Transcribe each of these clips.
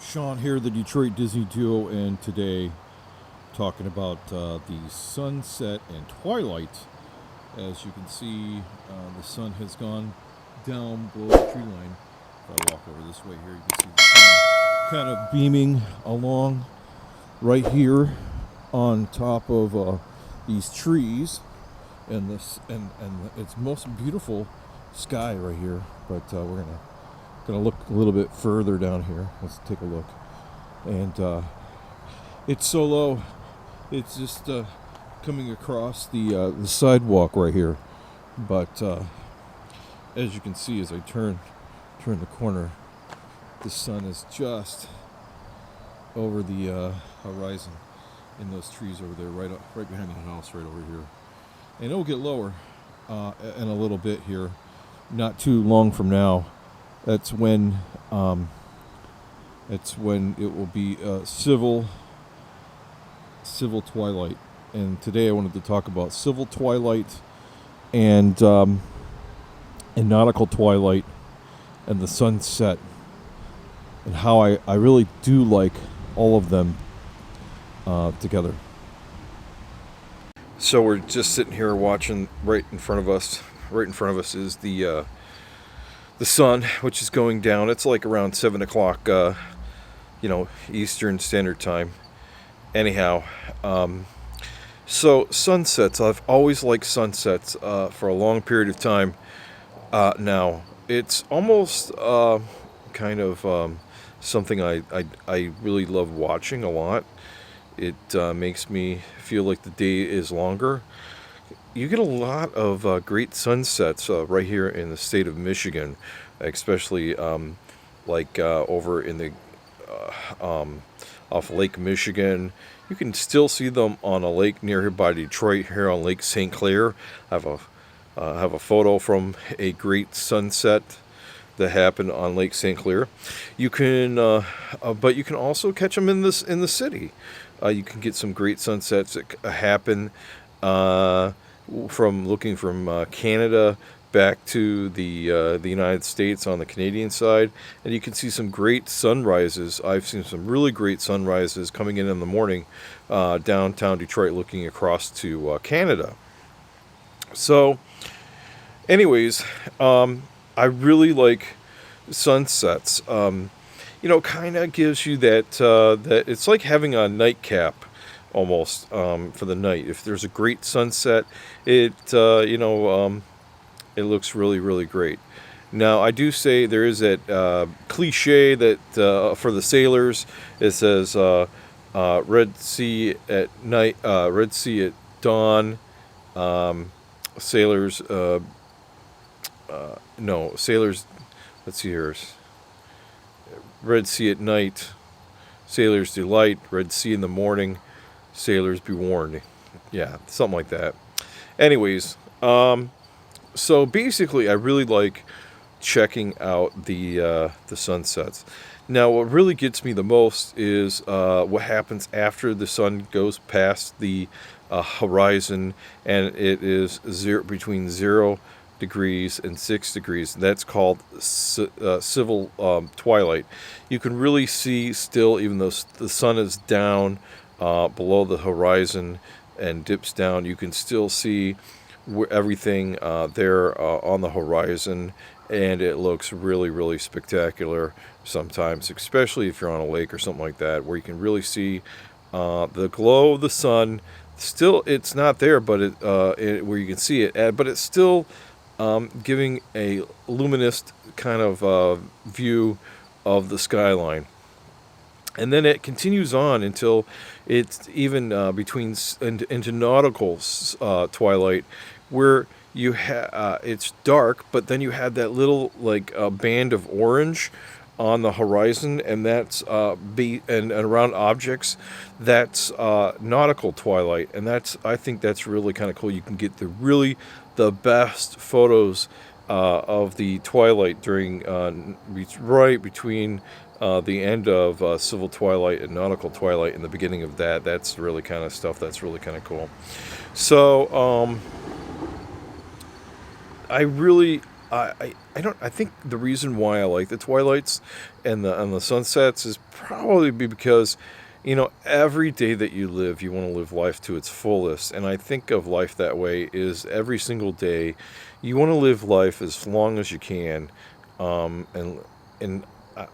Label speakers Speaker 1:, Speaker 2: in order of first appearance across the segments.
Speaker 1: Sean here, the Detroit Disney Duo, and today talking about the sunset and twilight. As you can see, the sun has gone down below the tree line. If I walk over this way here, you can see the sun kind of beaming along right here on top of these trees, and it's most beautiful sky right here. But we're gonna look a little bit further down here. Let's take a look. And it's so low, it's just coming across the sidewalk right here. But as you can see, as I turn the corner, the sun is just over the horizon in those trees over there, right behind the house, right over here. And it'll get lower in a little bit here, not too long from now. That's when it will be civil twilight. And today I wanted to talk about civil twilight and nautical twilight and the sunset, and how I really do like all of them together. So we're just sitting here watching. Right in front of us is the sun, which is going down. It's like around 7 o'clock, Eastern Standard Time. Anyhow, so sunsets. I've always liked sunsets for a long period of time. Now, it's almost kind of something I really love watching a lot. It makes me feel like the day is longer. You get a lot of great sunsets right here in the state of Michigan, especially over in the off Lake Michigan. You can still see them on a lake near by Detroit, here on Lake St. Clair. I have a photo from a great sunset that happened on Lake St. Clair. You can, but you can also catch them in the city. You can get some great sunsets that happen from Canada back to the United States on the Canadian side, and you can see some great sunrises. I've seen some really great sunrises coming in the morning downtown Detroit, looking across to Canada. So, anyways, I really like sunsets. Kind of gives you that it's like having a nightcap almost for the night. If there's a great sunset, it looks really, really great. Now, I do say there is that cliche that for the sailors, it says Red Sea at night, Red Sea at dawn. Sailors, sailors. Let's see here. Red Sea at night, sailors delight. Red Sea in the morning, sailors be warned. Yeah, something like that. Anyways, so basically, I really like checking out the sunsets. Now, what really gets me the most is what happens after the sun goes past the horizon, and it is between 0 degrees and 6 degrees. That's called civil twilight. You can really see still, even though the sun is down below the horizon and dips down, you can still see everything there on the horizon, and it looks really, really spectacular sometimes, especially if you're on a lake or something like that, where you can really see the glow of the sun. Still, it's not there, but where you can see it, but it's still giving a luminous kind of view of the skyline. And then it continues on until it's even into nautical twilight, where you it's dark, but then you have that little band of orange on the horizon, and that's and around objects. That's nautical twilight, and I think that's really kind of cool. You can get the best photos of the twilight during right between the end of civil twilight and nautical twilight, and the beginning of that. That's really kind of stuff that's really kind of cool. So I really I think the reason why I like the twilights and the sunsets is probably because, every day that you live, you want to live life to its fullest. And I think of life that way is every single day, you want to live life as long as you can. And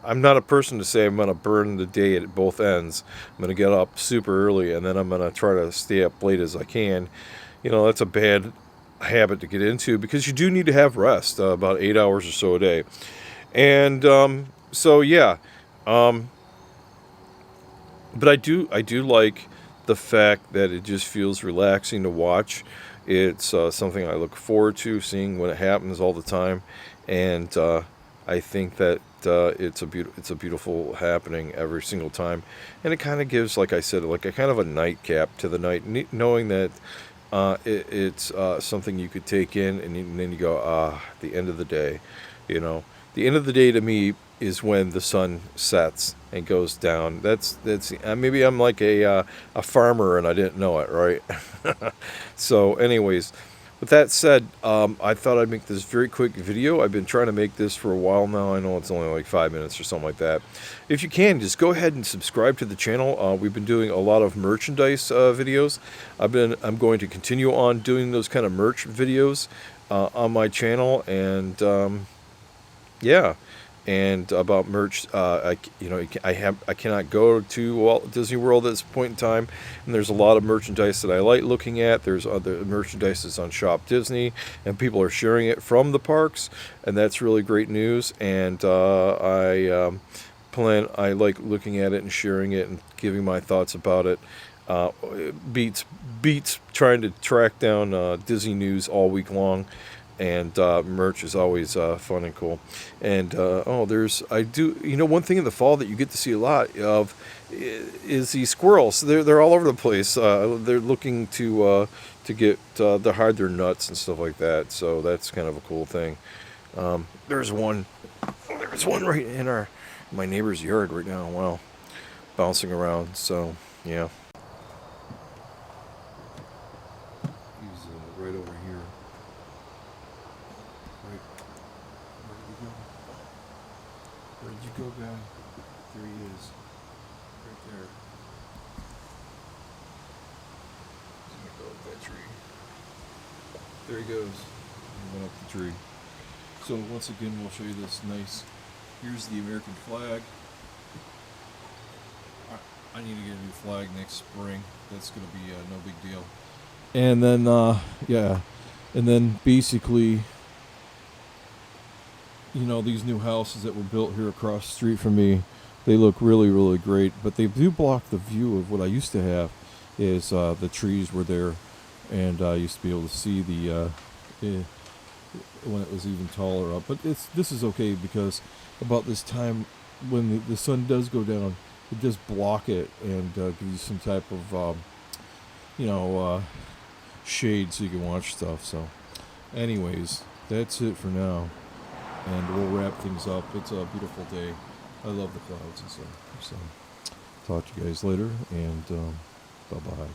Speaker 1: I'm not a person to say I'm going to burn the day at both ends. I'm going to get up super early and then I'm going to try to stay up late as I can. That's a bad habit to get into because you do need to have rest, about 8 hours or so a day. And so yeah, but I do like the fact that it just feels relaxing to watch. It's something I look forward to seeing when it happens all the time, and I think that it's a beautiful happening every single time, and it kind of gives, like I said, like a kind of a nightcap to the night, knowing that it's something you could take in, and then you go, the end of the day, the end of the day to me is when the sun sets and goes down. That's maybe I'm like a farmer and I didn't know it, right? So, anyways, with that said, I thought I'd make this very quick video. I've been trying to make this for a while now. I know it's only like 5 minutes or something like that. If you can, just go ahead and subscribe to the channel. We've been doing a lot of merchandise videos. I'm going to continue on doing those kind of merch videos on my channel, and yeah. And about merch, I cannot go to Walt Disney World at this point in time, and there's a lot of merchandise that I like looking at. There's other merchandise that's on Shop Disney, and people are sharing it from the parks, and that's really great news. And I like looking at it and sharing it and giving my thoughts about it. Beats trying to track down Disney news all week long. And merch is always fun and cool. And one thing in the fall that you get to see a lot of is the squirrels. They're all over the place. They're looking to get to hide their nuts and stuff like that. So that's kind of a cool thing. There's one right in my neighbor's yard right now. Wow, bouncing around. So yeah, he's right over here. Where did you go, guy? There he is. Right there. He's gonna go up that tree. There he goes. He went up the tree. So once again, we'll show you this nice. Here's the American flag. I need to get a new flag next spring. That's gonna be no big deal. And then, yeah. And then basically, these new houses that were built here across the street from me, they look really, really great, but they do block the view of what I used to have. Is the trees were there, and I used to be able to see the when it was even taller up. But this is okay because about this time when the sun does go down, it just block it and give you some type of shade so you can watch stuff. So, anyways, that's it for now. And we'll wrap things up. It's a beautiful day. I love the clouds and stuff. So, talk to you guys later, and bye-bye.